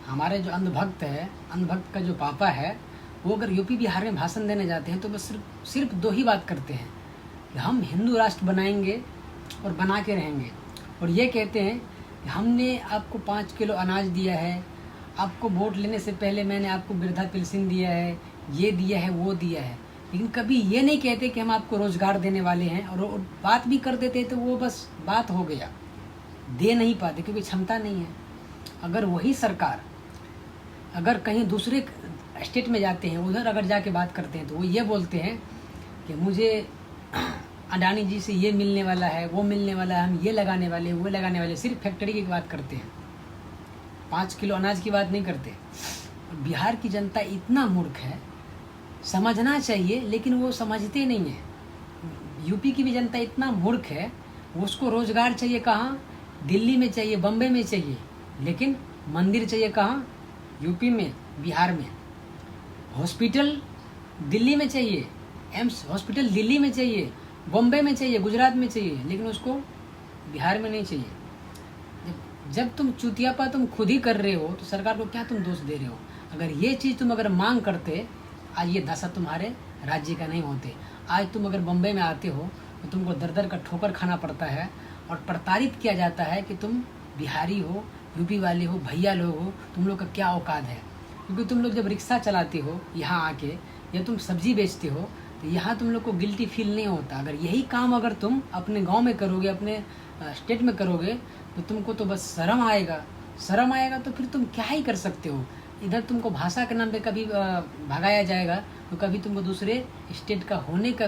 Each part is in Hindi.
हमारे जो अंधभक्त का जो पापा है, वो अगर यूपी बिहार में भाषण देने जाते हैं तो बस सिर्फ दो ही बात करते हैं कि हम हिंदू राष्ट्र बनाएंगे और बना के रहेंगे। और ये कहते हैं कि हमने आपको 5 किलो अनाज दिया है, आपको वोट लेने से पहले मैंने आपको वृद्धा पेंशन दिया है, ये दिया है, वो दिया है। लेकिन कभी ये नहीं कहते कि हम आपको रोज़गार देने वाले हैं। और बात भी कर देते तो वो बस बात हो गया, दे नहीं पाते क्योंकि क्षमता नहीं है। अगर वही सरकार अगर कहीं दूसरे स्टेट में जाते हैं, उधर अगर जाके बात करते हैं तो वो ये बोलते हैं कि मुझे अडानी जी से ये मिलने वाला है, वो मिलने वाला है, हम ये लगाने वाले, वो लगाने वाले। सिर्फ फैक्ट्री की बात करते हैं, 5 किलो अनाज की बात नहीं करते। बिहार की जनता इतना मूर्ख है, समझना चाहिए लेकिन वो समझते नहीं है। यूपी की भी जनता इतना मूर्ख है, उसको रोजगार चाहिए कहाँ? दिल्ली में चाहिए, बम्बई में चाहिए, लेकिन मंदिर चाहिए कहाँ? यूपी में, बिहार में। हॉस्पिटल दिल्ली में चाहिए, एम्स हॉस्पिटल दिल्ली में चाहिए, बम्बई में चाहिए, गुजरात में चाहिए, लेकिन उसको बिहार में नहीं चाहिए। जब तुम चुतियापा तुम खुद ही कर रहे हो तो सरकार को क्या तुम दोष दे रहे हो? अगर ये चीज़ तुम अगर मांग करते, आज ये दशा तुम्हारे राज्य का नहीं होते। आज तुम अगर बम्बई में आते हो तो तुमको दर दर का ठोकर खाना पड़ता है और प्रताड़ित किया जाता है कि तुम बिहारी हो, यूपी वाले हो, भैया लोग हो, तुम लोग का क्या औकात है। क्योंकि तुम लोग जब रिक्शा चलाते हो यहाँ आके, या तुम सब्जी बेचते हो, तो यहाँ तुम लोग को गिल्टी फील नहीं होता। अगर यही काम अगर तुम अपने गांव में करोगे, अपने स्टेट में करोगे, तो तुमको तो बस शर्म आएगा तो फिर तुम क्या ही कर सकते हो। इधर तुमको भाषा के नाम पे कभी भगाया जाएगा, तो कभी तुमको दूसरे स्टेट का होने का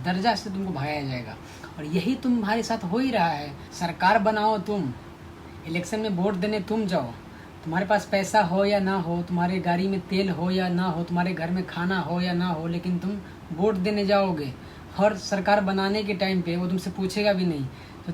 दर्जा से तुमको भगाया जाएगा। और यही तुम्हारे साथ हो ही रहा है। सरकार बनाओ तुम, इलेक्शन में वोट देने तुम जाओ, तुम्हारे पास पैसा हो या ना हो, तुम्हारे गाड़ी में तेल हो या ना हो, तुम्हारे घर में खाना हो या ना हो, लेकिन तुम वोट देने जाओगे और सरकार बनाने के टाइम पे वो तुमसे पूछेगा भी नहीं।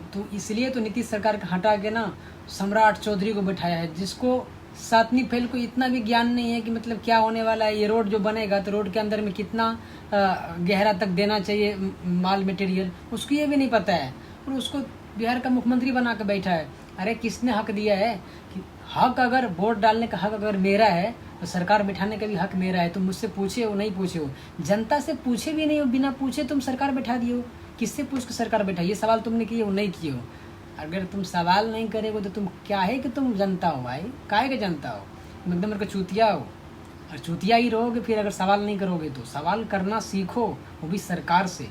तो इसलिए तो नीतीश सरकार का हटा के ना सम्राट चौधरी को बैठाया है, जिसको 7वीं फेल को इतना भी ज्ञान नहीं है कि मतलब क्या होने वाला है। ये रोड जो बनेगा तो रोड के अंदर में कितना गहरा तक देना चाहिए माल मटेरियल, उसको ये भी नहीं पता है। और उसको बिहार का मुख्यमंत्री बना के बैठा है। अरे किसने हक दिया है? कि हक अगर वोट डालने का हक अगर मेरा है तो सरकार बिठाने का भी हक मेरा है। तुम मुझसे पूछे हो नहीं पूछे हो, जनता से पूछे भी नहीं हो, बिना पूछे तुम सरकार बैठा दिए हो। किससे पूछ के सरकार बैठा? ये सवाल तुमने किए हो नहीं किए हो? अगर तुम सवाल नहीं करेगो तो तुम क्या है कि तुम जनता हो भाई? काहे के जनता हो? तुम एकदम मेरे को चूतिया हो, और चूतिया ही रहोगे फिर अगर सवाल नहीं करोगे तो। सवाल करना सीखो, वो भी सरकार से।